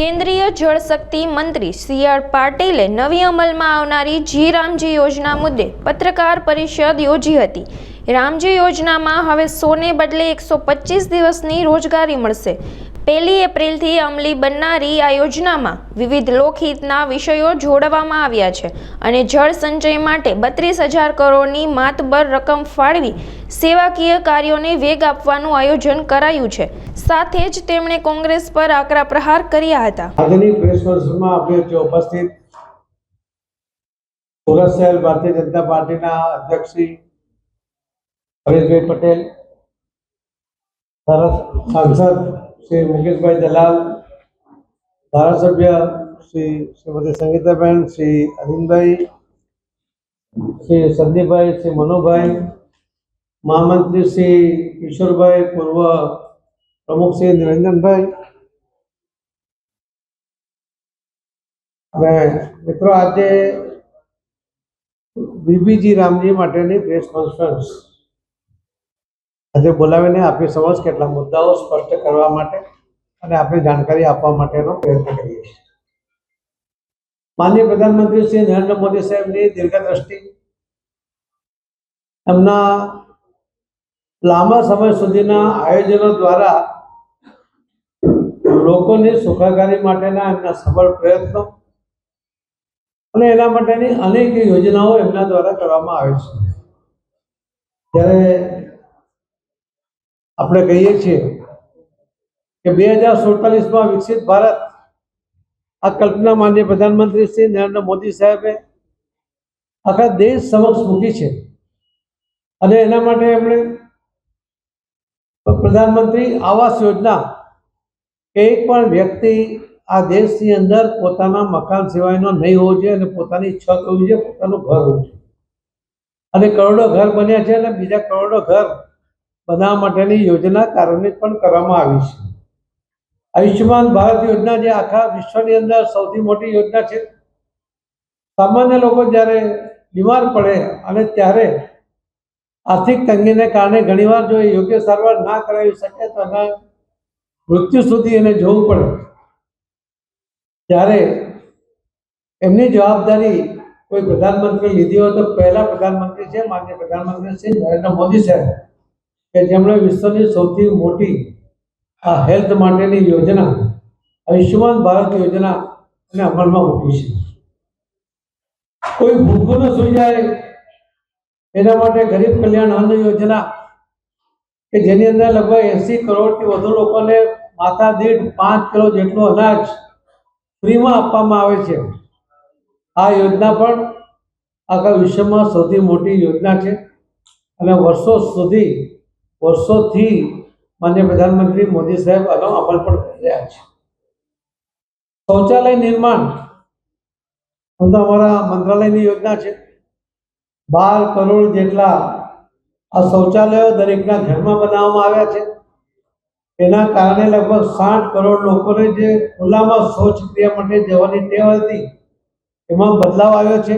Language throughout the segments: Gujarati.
કેન્દ્રીય જળશક્તિ મંત્રી સી.આર. પાટીલે નવી અમલમાં આવનારી જી રામજી યોજના મુદ્દે પત્રકાર પરિષદ યોજી હતી. રામજી યોજનામાં હવે 100 ને બદલે 125 દિવસની રોજગારી મળશે. 1 એપ્રિલથી અમલી બનનારી આ યોજનામાં વિવિધ લોકહિતના વિષયો જોડવામાં આવ્યા છે અને જળ સંચય માટે 32,000 કરોડની માતબર રકમ ફાળવી સેવાકીય કાર્યોને વેગ આપવાનું આયોજન કરાયું છે. સાથે જ તેમણે કોંગ્રેસ પર આકરા પ્રહાર કર્યા હતા. આજની પ્રેસ કોન્ફરન્સમાં આપણે ઉપસ્થિત સુરત શહેર ભારતીય જનતા પાર્ટીના અધ્યક્ષ શ્રી હરેશભાઈ પટેલ, સાંસદ શ્રી મુકેશભાઈ દલાલ, ધારાસભ્ય શ્રીમતી સંગીતાબેન, શ્રી અરવિંદભાઈ, શ્રી સંદીપભાઈ, શ્રી મનુભાઈ, મહામંત્રી શ્રી કિશોરભાઈ, પૂર્વ પ્રમુખ શ્રી નિરંજનભાઈ અને મિત્રો, આજે બીબીજી રામજી માટેની પ્રેસ કોન્ફરન્સ આજે બોલાવીને આપણી સમક્ષ કેટલા મુદ્દાઓ સ્પષ્ટ કરવા માટે અને આપણી જાણકારી આપવા માટેનો પ્રયત્ન કરીએ છીએ. માનનીય પ્રધાનમંત્રી શ્રી નરેન્દ્ર મોદી સાહેબની દીર્ઘદ્રષ્ટિ, એમના લાંબા સમય સુધીના આયોજનો દ્વારા લોકોની સુખાકારી માટેના એમના સબળ પ્રયત્નો અને એના માટેની અનેક યોજનાઓ એમના દ્વારા કરવામાં આવે છે. જ્યારે આપણે કહીએ છીએ કે 2047માં વિકસિત ભારત, આ કલ્પના માનનીય પ્રધાનમંત્રી શ્રી નરેન્દ્ર મોદી સાહેબે આખા દેશ સમક્ષ મૂકી છે અને એના માટે એમણે પ્રધાનમંત્રી આવાસ યોજના, એક પણ વ્યક્તિ આ દેશની અંદર પોતાના મકાન સિવાયનો નહીં હોવો જોઈએ અને પોતાની છત હોવી જોઈએ, પોતાનું ઘર હોવું જોઈએ. અને કરોડો ઘર બન્યા છે અને બીજા કરોડો ઘર બનાવવા માટેની યોજના કાર્યાન્વિત પણ કરવામાં આવી છે. આયુષ્યમાન ભારત યોજના, જે આખા વિશ્વની અંદર સૌથી મોટી યોજના છે. સામાન્ય લોકો જ્યારે બીમાર પડે અને ત્યારે આર્થિક તંગીને કારણે ઘણીવાર જો યોગ્ય સારવાર ના કરાવી શકે તો એના મૃત્યુ સુધી એને જવું પડે, ત્યારે એમની જવાબદારી કોઈ પ્રધાનમંત્રી લીધી હોય તો પહેલા પ્રધાનમંત્રી છે માનનીય પ્રધાનમંત્રી શ્રી નરેન્દ્ર મોદી સાહેબ, કે જેમણે વિશ્વની સૌથી મોટી આ હેલ્થ માટેની યોજના આયુષ્યમાન ભારત યોજના એને અમલમાં મૂકી છે. કોઈ ભૂખું ન સૂઈ જાય એના માટે ગરીબ કલ્યાણ અન્ન યોજના, કે જેની અંદર લગભગ 80 કરોડથી વધુ લોકોને માથા દીઠ 5 કિલો જેટલું અનાજ ફ્રીમાં આપવામાં આવે છે. આ યોજના પણ આખા વિશ્વમાં સૌથી મોટી યોજના છે અને વર્ષોથી માનનીય પ્રધાનમંત્રી મોદી સાહેબ આનો અમલ પણ કરી રહ્યા છે. શૌચાલય નિર્માણ અમારા મંત્રાલયની યોજના છે. 12 કરોડ જેટલા આ શૌચાલયો દરેકના ઘરમાં બનાવવામાં આવ્યા છે. એના કારણે લગભગ 60 કરોડ લોકોને જે ખુલ્લામાં શૌચક્રિયા માટે જવાની ટેવ હતી એમાં બદલાવ આવ્યો છે.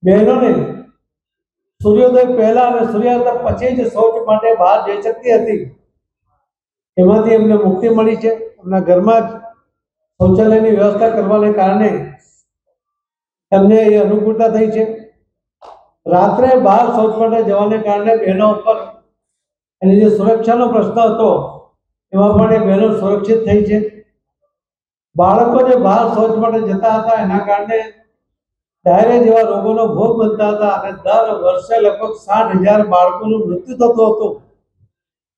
બહેનોને સૂર્યોદય પહેલા અને સૂર્યાસ્ત પછી જ શૌચ માટે બહાર જઈ શકતી હતી, એમાંથી એમને મુક્તિ મળી છે. એમના ઘરમાં જ શૌચાલયની વ્યવસ્થા કરવાને કારણે એમને એ અનુકૂળતા થઈ છે. રાત્રે બહાર શૌચ માટે જવાને કારણે બહેનો ઉપર એની જે સુરક્ષાનો પ્રશ્ન હતો એમાં પણ એ બહેનો સુરક્ષિત થઈ છે. બાળકો જે બહાર શૌચ માટે જતા હતા એના કારણે ડાયરિયા જેવા રોગોનો ભોગ બનતા હતા અને દર વર્ષે લગભગ 60,000 બાળકોનું મૃત્યુ થતું હતું.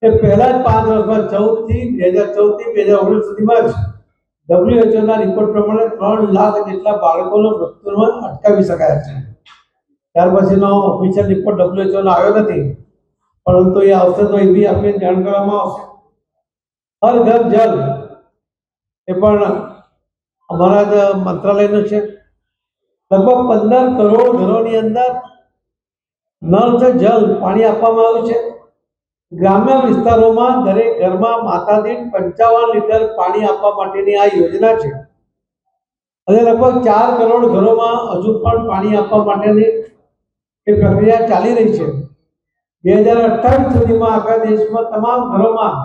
એ પહેલા જ 5 વર્ષમાં 2014થી 2019 સુધીમાં જ WHO ના રિપોર્ટ પ્રમાણે 3 લાખ જેટલા બાળકોનું મૃત્યુ અટકાવી શકાયા છે. ત્યાર પછીનો ઓફિશિયલ રિપોર્ટ WHO નો આવ્યો નથી, પરંતુ એ આવશે તો એવી આપણે જાણ કરવામાં આવશે. હર ઘર જલ, એ પણ અમારા જ મંત્રાલયનું છે. લગભગ 15 કરોડ ઘરોની અંદર નળ સે જલ પાણી આપવામાં આવ્યું છે. ગ્રામ્ય વિસ્તારોમાં દરેક ઘરમાં માથાદીઠ 55 લીટર પાણી આપવા માટેની આ યોજના છે અને લગભગ 4 કરોડ ઘરોમાં હજુ પણ પાણી આપવા માટેની એ પ્રક્રિયા ચાલી રહી છે. 2028 સુધીમાં આખા દેશમાં તમામ ઘરોમાં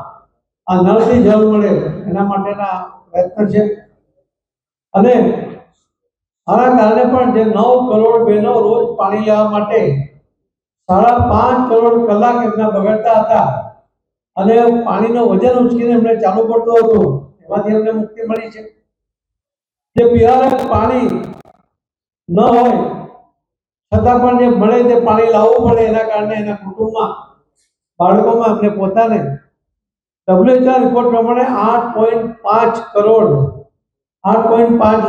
આ નળથી જળ મળે એના માટેના પ્રયત્ન છે. અને આના કારણે પણ જે 9 કરોડ બહેનો રોજ પાણી લેવા માટે 5.5 કરોડ કલાક એમના બગડતા હતા અને પાણીનો વજન ઉચકીને એમને ચાલુ પડતું હતું, એમાંથી એમને મુક્તિ મળી છે. જે પીવાલાયક પાણી ન હોય છતાં પણ જે મળે તે પાણી લાવવું પડે, એના કારણે એના કુટુંબમાં બાળકોમાં એમને પોતાને WHO રિપોર્ટ પ્રમાણે 8.5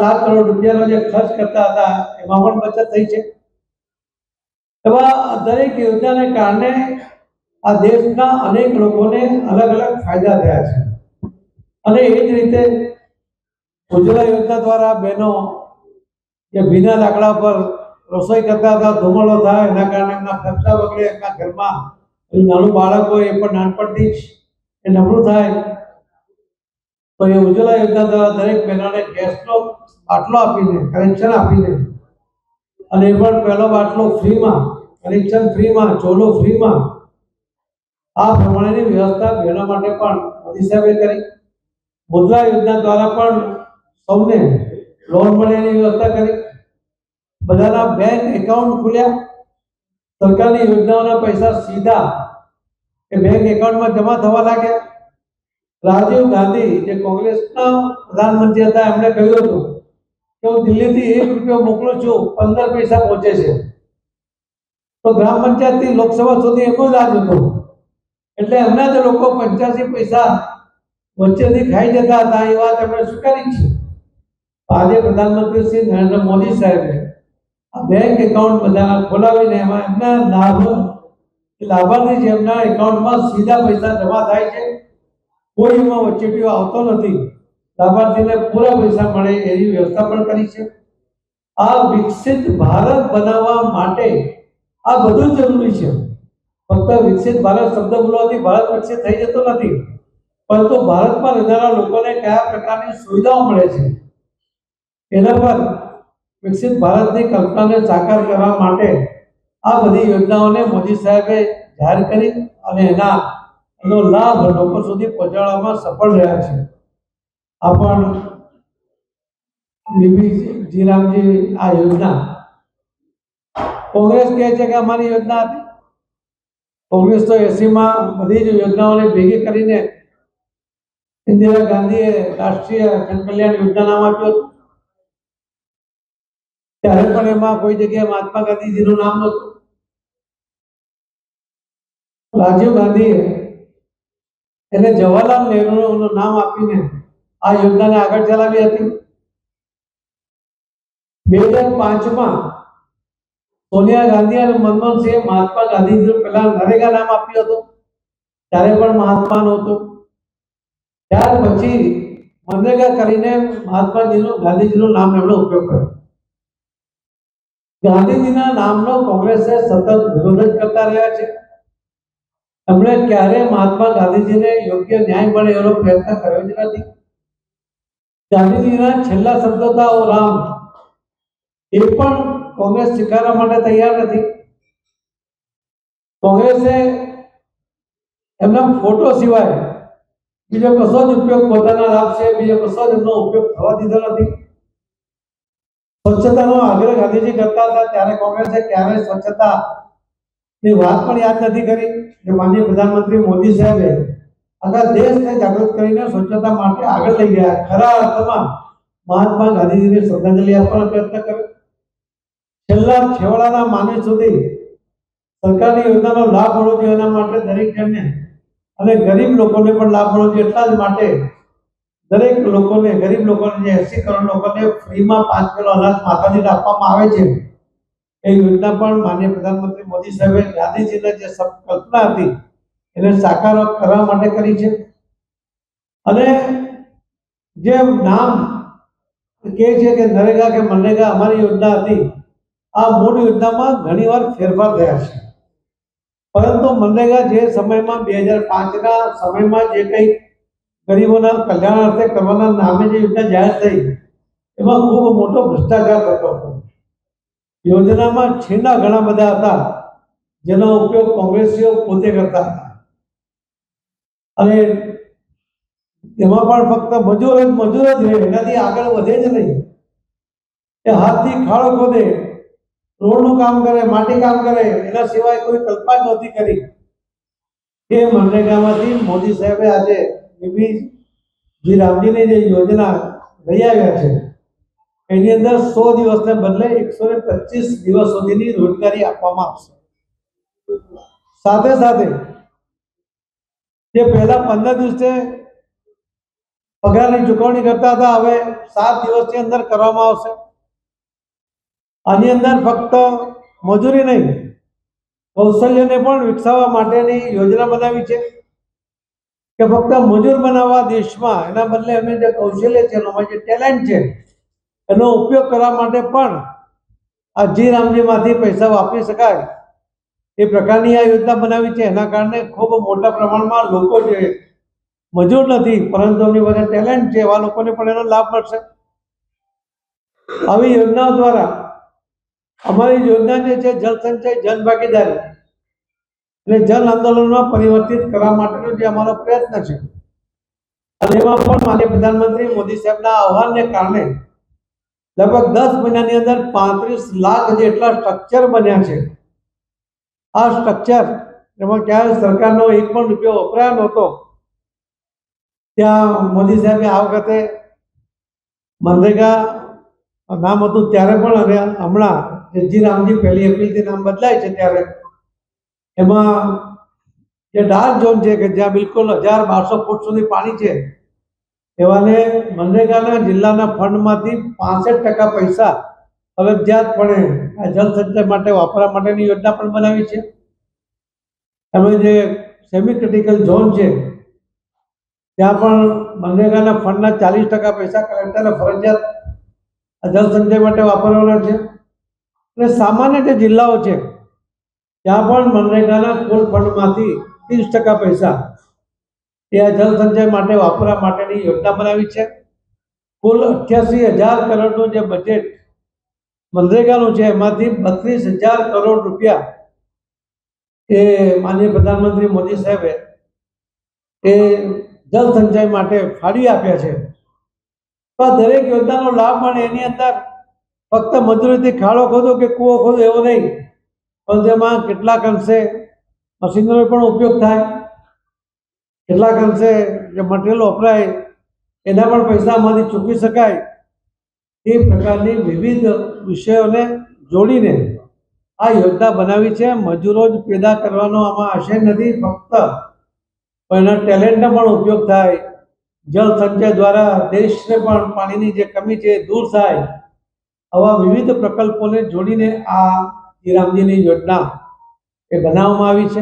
લાખ કરોડ રૂપિયાનો જે ખર્ચ કરતા હતા એમાં પણ બચત થઈ છે. એવા દરેક યોજનાને કારણે આ દેશના અનેક લોકોને અલગ અલગ ફાયદા થયા છે. અને એ જ રીતે ઉજ્જવલા યોજના દ્વારા બહેનો જે ભીના લાકડા પર રસોઈ કરતા હતા, ધુમાડો થાય એના કારણે એમના ફેફસા બગડે, એમના ઘરમાં નાનું બાળક હોય એ પણ નાનપણથી જ એ નબળું થાય, તો એ ઉજ્જવલા યોજના દ્વારા દરેક બહેનોને ગેસનો બાટલો આપીને, કનેક્શન આપીને, અને એ પણ પહેલો બાટલો ફ્રીમાં, કનેક્શન ફ્રીમાં, ચોલો ફ્રીમાં, આ પ્રમાણેની વ્યવસ્થા બહેનો માટે પણ મોદી સાહેબે કરી. મુદ્રા યોજના દ્વારા પણ સૌને લોન મળે એની વ્યવસ્થા કરી. બધાના બેંક એકાઉન્ટ ખુલ્યા, સરકારની યોજનાઓના પૈસા સીધા એ બેંક એકાઉન્ટમાં જમા થવા લાગ્યા. રાજીવ ગાંધી જે કોંગ્રેસના પ્રધાનમંત્રી હતા એમણે કહ્યું હતું કે હું દિલ્હીથી ₹1 મોકલું છું, 15 પૈસા પહોંચે છે. તો ગ્રામ પંચાયતથી લોકસભા સુધી એમનું જ રાજ હતું, એટલે એમના જ લોકો 85 પૈસા વચ્ચેથી ખાઈ જતા હતા. એ વાત એમણે સ્વીકારી છે. આજે પ્રધાનમંત્રી શ્રી નરેન્દ્ર મોદી સાહેબે આ બેંક એકાઉન્ટ બધાના ખોલાવીને એમાં એમના લાભાર્થી છે એમના એકાઉન્ટમાં સીધા પૈસા જમા થાય છે. કોઈ એમાં વચેટીઓ આવતો નથી, લાભાર્થીને પૂરા પૈસા મળે એવી વ્યવસ્થા પણ કરી છે. આ વિકસિત ભારત બનાવવા માટે આ બધું જરૂરી છે. ફક્ત વિકસિત ભારત શબ્દ બોલવાથી ભારત વિકસિત થઈ જતો નથી, પરંતુ ભારતમાં રહેનારા લોકોને કયા પ્રકારની સુવિધાઓ મળે છે એના પર વિકસિત ભારતની કલ્પનાને સાકાર કરવા માટે આ બધી યોજનાઓને મોદી સાહેબે જાહેર કરી અને એનો લાભ લોકો સુધી પહોંચાડવામાં સફળ રહ્યા છે. આ પણ બીબી રામજી આ યોજના કોંગ્રેસ કહે છે કે અમારી યોજના હતી. કોંગ્રેસ તો 80માં બધી જ યોજનાઓને ભેગી કરીને ઇન્દિરા ગાંધીએ રાષ્ટ્રીય જનકલ્યાણ યોજના નામ આપ્યું હતું. ત્યારે પણ એમાં કોઈ જગ્યાએ મહાત્મા ગાંધીજીનું નામ નહોતું. રાજીવ ગાંધીએ એને જવાહરલાલ નહેરુનું નામ આપીને આ યોજનાને આગળ ચલાવી હતી. 2005માં સોનિયા ગાંધી અને મનમોહનસિંહે મહાત્મા ગાંધીજીનું પહેલા નરેગા નામ આપ્યું હતું, ત્યારે પણ મહાત્મા નહોતું. ત્યાર પછી મનરેગા કરીને ગાંધીજીનું નામ એમણે ઉપયોગ કર્યો. ગાંધીજીના નામનો કોંગ્રેસે સતત વિરોધ જ કરતા રહ્યા છે. એમણે ક્યારે મહાત્મા ગાંધીજીને યોગ્ય ન્યાય મળે એનો પ્રયત્ન કર્યો જ નથી. ગાંધીજીના છેલ્લા શબ્દો હતા ઓ રામ, એ પણ કોંગ્રેસ સ્વીકારવા માટે તૈયાર નથી. કોંગ્રેસે એમના ફોટો સિવાય બીજો કશો જ ઉપયોગ પોતાના લાભ છે બીજો કશો જ એમનો ઉપયોગ થવા દીધો નથી. સ્વચ્છતાનો આગ્રહ ગાંધીજી કરતા હતા ત્યારે કોંગ્રેસે ક્યારેય સ્વચ્છતાની વાત પણ યાદ નથી કરી. જે માનનીય પ્રધાનમંત્રી મોદી સાહેબે આખા દેશને જાગૃત કરીને સ્વચ્છતા માટે આગળ લઈ ગયા. ખરા અર્થમાં મહાત્મા ગાંધીજીને શ્રદ્ધાંજલિ આપવાનો પ્રયત્ન કર્યો. છેલ્લા છેવાડાના માનવી સુધી સરકારની યોજનાનો લાભ મળવો જોઈએ એના માટે દરેક જણને અને ગરીબ લોકોને પણ લાભ મળવો જોઈએ. એટલા જ માટે દરેક લોકોને, ગરીબ લોકોને, જે 80 કરોડ લોકોને ફ્રીમાં 5 કિલો અનાજ માતાજીને આપવામાં આવે છે, એ યોજના પણ માનનીય પ્રધાનમંત્રી મોદી સાહેબે ગાંધીજીને જે કલ્પના હતી એને સાકાર કરવા માટે કરી છે. અને જે નામ કહે છે કે નરેગા કે મનરેગા અમારી યોજના હતી, આ મૂળ યોજનામાં ઘણીવાર ફેરફાર થયા છે. પરંતુ મનરેગા જે સમયમાં 2005ના સમયમાં જે કંઈ ગરીબોના કલ્યાણ અર્થે કરવાના નામે જે યોજના જાહેર થઈ એમાં ખૂબ મોટો ભ્રષ્ટાચાર થતો હતો. યોજનામાં છેડા ઘણા બધા હતા જેનો ઉપયોગ કોંગ્રેસીઓ પોતે કરતા હતા. અને એમાં પણ ફક્ત મજૂર જ રહે, એનાથી આગળ વધે જ નહીં. એ હાથથી ખાડો ખોદે, રોડનું કામ કરે, માટી કામ કરે, એના સિવાય કોઈ કલ્પના જ નહોતી કરી. એ મનરેગામાંથી મોદી સાહેબે આજે એવી જી રામજીની જે યોજના લઈ આવ્યા છે એની અંદર 100 દિવસને બદલે 125 દિવસ સુધીની રોજગારી આપવામાં આવશે. સાથે સાથે જે પહેલા 15 દિવસે પગારની ચૂકવણી કરતા હતા, હવે 7 દિવસની અંદર કરવામાં આવશે. આની અંદર ફક્ત મજૂરી નહીં, કૌશલ્યને પણ વિકસાવવા માટેની યોજના બનાવી છે કે ફક્ત મજૂર બનાવવા દેશમાં, એના બદલે એમને જે કૌશલ્ય છે, એનામાં જે ટેલેન્ટ છે એનો ઉપયોગ કરવા માટે પણ આ જી રામજીમાંથી પૈસા વાપરી શકાય એ પ્રકારની આ યોજના બનાવી છે. એના કારણે ખૂબ મોટા પ્રમાણમાં લોકો જે મજૂર નથી પરંતુ એમની પાસે ટેલેન્ટ છે એવા લોકોને પણ એનો લાભ મળશે. આવી યોજનાઓ દ્વારા અમારી યોજના જે છે જળ સંચય જન ભાગીદારી અને જન આંદોલનમાં પરિવર્તિત કરવા માટેનો જે અમારો પ્રયત્ન છે, અને એમાં પણ માનનીય પ્રધાનમંત્રી મોદી સાહેબના આહવાનને કારણે લગભગ 10 મહિનાની અંદર 35 લાખ જેટલા સ્ટ્રક્ચર બન્યા છે. આ સ્ટ્રક્ચર એમાં ક્યારે સરકારનો એક પણ રૂપિયો વપરાયો નહોતો. ત્યાં મોદી સાહેબે આ વખતે મનરેગા નામ હતું ત્યારે પણ, અને હમણાં જી રામજી 1 એપ્રિલથી નામ બદલાય છે ત્યારે એમાં જે ડાર્ક ઝોન છે કે જ્યાં બિલકુલ 1200 ફૂટ સુધી પાણી છે એવાને મનરેગાના જિલ્લાના ફંડમાંથી 65% પૈસા ફરજિયાતપણે આ જળ સંચય માટે વાપરવા માટેની યોજના પણ બનાવી છે. એમાં જે સેમી ક્રિટિકલ ઝોન છે ત્યાં પણ મનરેગાના ફંડના 40% પૈસા કલેક્ટરે ફરજિયાત આ જળ સંચય માટે વાપરવાના છે. અને સામાન્ય જે જિલ્લાઓ છે ત્યાં પણ મનરેગાના કુલ ફંડમાંથી 30% પૈસા એ આ જળ સંચય માટે વાપરવા માટેની યોજના બનાવી છે. કુલ 88,000 કરોડનું જે બજેટ મનરેગાનું છે એમાંથી 32,000 કરોડ રૂપિયા એ માનનીય પ્રધાનમંત્રી મોદી સાહેબે એ જળ સંચય માટે ફાળવી આપ્યા છે. તો આ દરેક યોજનાનો લાભ મળે એની અંદર ફક્ત મજૂરીથી ખાડો ખોદો કે કૂવો ખોદો એવો નહીં, પણ તેમાં કેટલાક અંશે મશીનરીનો પણ ઉપયોગ થાય, કેટલાક અંશે જે મટીરિયલ વપરાય એના પણ પૈસામાંથી ચૂકવી શકાય. એ પ્રકારની વિવિધ વિષયોને જોડીને આ યોજના બનાવી છે. મજૂરો જ પેદા કરવાનો આમાં આશય નથી ફક્ત, પણ એના ટેલેન્ટનો પણ ઉપયોગ થાય. જળ સંચય દ્વારા દેશને પણ પાણીની જે કમી છે એ દૂર થાય. આવા વિવિધ પ્રકલ્પોને જોડીને આ જી રામજીની યોજના એ બનાવવામાં આવી છે.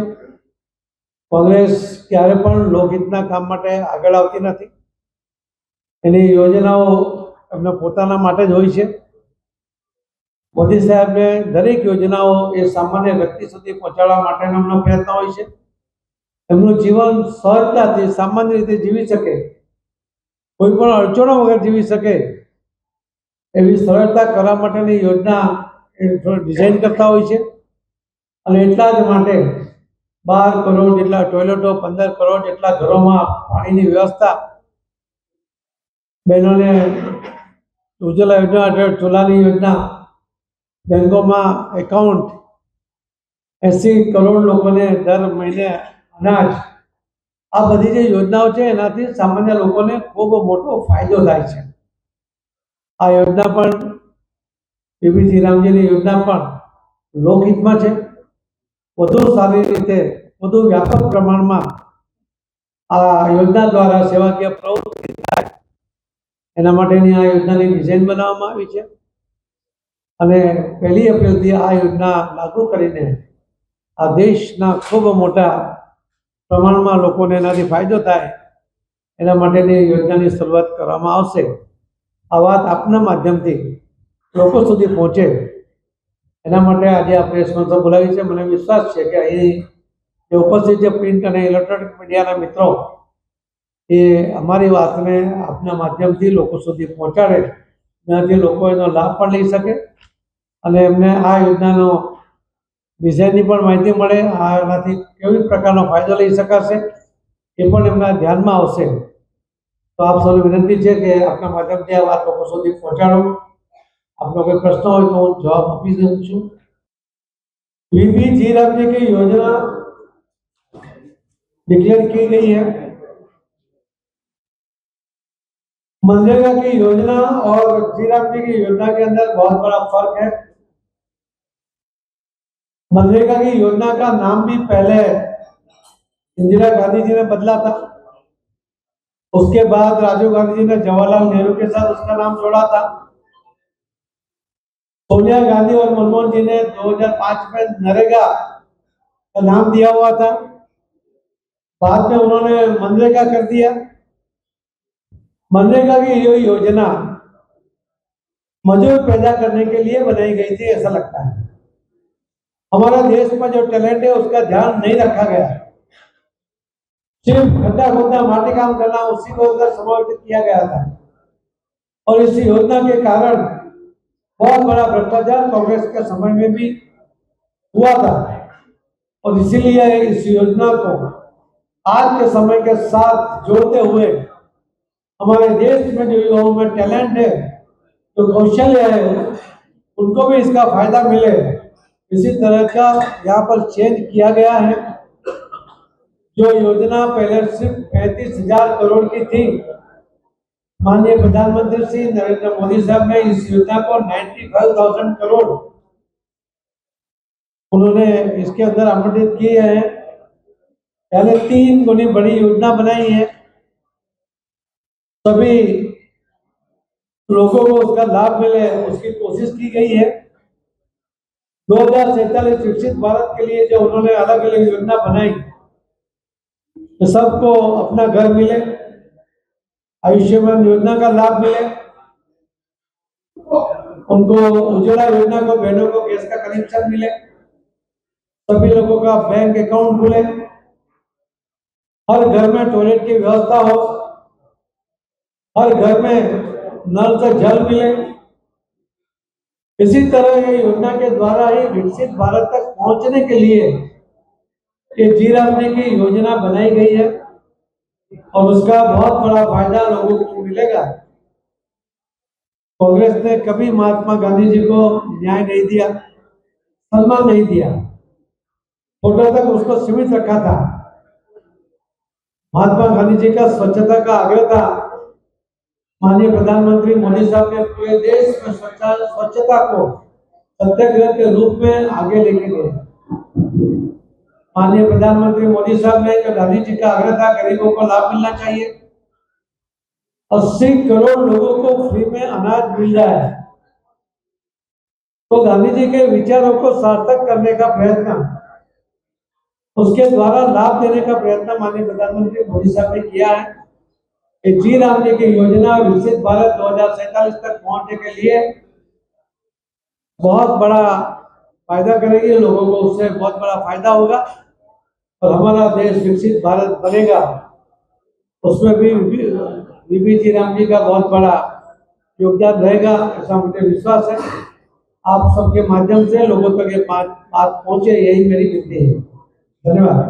કોંગ્રેસ ક્યારે પણ લોકહિતના કામ માટે આગળ આવતી નથી. એની યોજનાઓ એમને પોતાના માટે જ હોય છે. મોદી સાહેબને દરેક યોજનાઓ એ સામાન્ય વ્યક્તિ સુધી પહોંચાડવા માટેનો એમનો પ્રયત્ન હોય છે. એમનું જીવન સહજતાથી સામાન્ય રીતે જીવી શકે, કોઈ પણ અડચણો વગર જીવી શકે એવી સરળતા કરવા માટેની યોજના એ ડિઝાઇન કરતા હોય છે. અને એટલા જ માટે 12 કરોડ જેટલા ટોયલેટો, 15 કરોડ જેટલા ઘરોમાં પાણીની વ્યવસ્થા, બહેનોને ઉજ્જવલા યોજના હેઠળ ચૂલાની યોજના, બેંકોમાં એકાઉન્ટ, 80 કરોડ લોકોને દર મહિને અનાજ, આ બધી જે યોજનાઓ છે એનાથી સામાન્ય લોકોને ખૂબ મોટો ફાયદો થાય છે. આ યોજના પણ એવી જી રામજીની યોજના પણ લોકહિતમાં છે. વધુ સારી રીતે, વધુ વ્યાપક પ્રમાણમાં આ યોજના દ્વારા સેવાકીય પ્રવૃત્તિ થાય એના માટેની આ યોજનાની ડિઝાઇન બનાવવામાં આવી છે. અને 1 એપ્રિલથી આ યોજના લાગુ કરીને આ દેશના ખૂબ મોટા પ્રમાણમાં લોકોને એનાથી ફાયદો થાય એના માટેની યોજનાની શરૂઆત કરવામાં આવશે. આ વાત આપના માધ્યમથી લોકો સુધી પહોંચે એના માટે આજે આ પ્રેસ કોન્ફરન્સ બોલાવી છે. મને વિશ્વાસ છે કે અહીં જે ઉપસ્થિત છે પ્રિન્ટ અને ઇલેક્ટ્રોનિક મીડિયાના મિત્રો એ અમારી વાતને આપના માધ્યમથી લોકો સુધી પહોંચાડે, જેનાથી લોકો એનો લાભ પણ લઈ શકે અને એમને આ યોજનાનો ડિઝાઇનની પણ માહિતી મળે, આનાથી કેવી પ્રકારનો ફાયદો લઈ શકાશે એ પણ એમના ધ્યાનમાં આવશે. તો આપ સૌને વિનંતી છે કે આપના માધ્યમથી આ વાત લોકો સુધી પહોંચાડો. આપનો કોઈ પ્રશ્ન હોય તો હું જવાબ આપી દઉં છું. वीबी रामजी की योजना डिक्लेयर की गई है। मनरेगा की योजना और जी राम जी की योजना के अंदर बहुत बड़ा फर्क है। मनरेगा की योजना का नाम भी पहले इंदिरा गांधी जी ने बदला था, उसके बाद राजीव गांधी जी ने जवाहरलाल नेहरू के साथ उसका नाम जोड़ा था। सोनिया गांधी और मनमोहन जी ने 2005 में नरेगा का नाम दिया हुआ था, बाद में उन्होंने मनरेगा कर दिया। मनरेगा की ये योजना मजदूर पैदा करने के लिए बनाई गई थी, ऐसा लगता है। हमारा देश में जो टैलेंट है उसका ध्यान नहीं रखा गया, सिर्फ खड्डा खोदना, माटी काम करना, उसी को उधर समावित किया गया था। और इस योजना के कारण बहुत बड़ा भ्रष्टाचार कांग्रेस के समय में भी हुआ था, और इसीलिए इस योजना को आज के समय के साथ जोड़ते हुए हमारे देश में जो युवाओं में टैलेंट है, जो कौशल्य है, उनको भी इसका फायदा मिले, इसी तरह का यहाँ पर चेंज किया गया है। जो योजना पहले सिर्फ 35,000 करोड़ की थी, माननीय प्रधानमंत्री श्री नरेंद्र मोदी साहब ने इस योजना को 95,000 करोड़ उन्होंने इसके अंदर आवंटित किए हैं। पहले 3 गुनी बड़ी योजना बनाई है, सभी लोगों को उसका लाभ मिले उसकी कोशिश की गई है। 2047 विकसित भारत के लिए जो उन्होंने अलग अलग योजना बनाई, तो सबको अपना घर मिले, आयुष्मान योजना का लाभ मिले, उनको उज्ज्वला योजना को बहनों को गैस का कनेक्शन मिले, सभी लोगों का बैंक अकाउंट खुले, हर घर में टॉयलेट की व्यवस्था हो, हर घर में नल से जल मिले। इसी तरह ये योजना के द्वारा ही विकसित भारत तक पहुंचने के लिए ये जी राम जी की योजना बनाई गई है, और उसका बहुत बड़ा फायदा लोगों को मिलेगा। कांग्रेस ने कभी महात्मा गांधी जी को न्याय नहीं दिया, सम्मान नहीं दिया, फोटो तक उसको सीमित रखा था। महात्मा गांधी जी का स्वच्छता का आग्रह था। माननीय प्रधानमंत्री मोदी साहब ने पूरे देश में स्वच्छता को सत्याग्रह के रूप में आगे लेके गए। माननीय प्रधानमंत्री मोदी साहब ने जो गांधी जी का आग्रह था, गरीबों को लाभ मिलना चाहिए, 80 करोड़ लोगों को फ्री में अनाज मिल रहा है, तो गांधी जी के विचारों को सार्थक करने का प्रयत्न, उसके द्वारा लाभ देने का प्रयत्न माननीय प्रधानमंत्री मोदी साहब ने किया है। जी राम जी की योजना विकसित भारत 2047 तक पहुंचने के लिए बहुत बड़ा फायदा करेगी, लोगों को उससे बहुत बड़ा फायदा होगा, और हमारा देश विकसित भारत बनेगा। उसमें भी बीबी जी राम जी का बहुत बड़ा योगदान रहेगा, ऐसा मुझे विश्वास है। आप सबके माध्यम से लोगों तक ये बात पहुंचे, यही मेरी विनती है। धन्यवाद।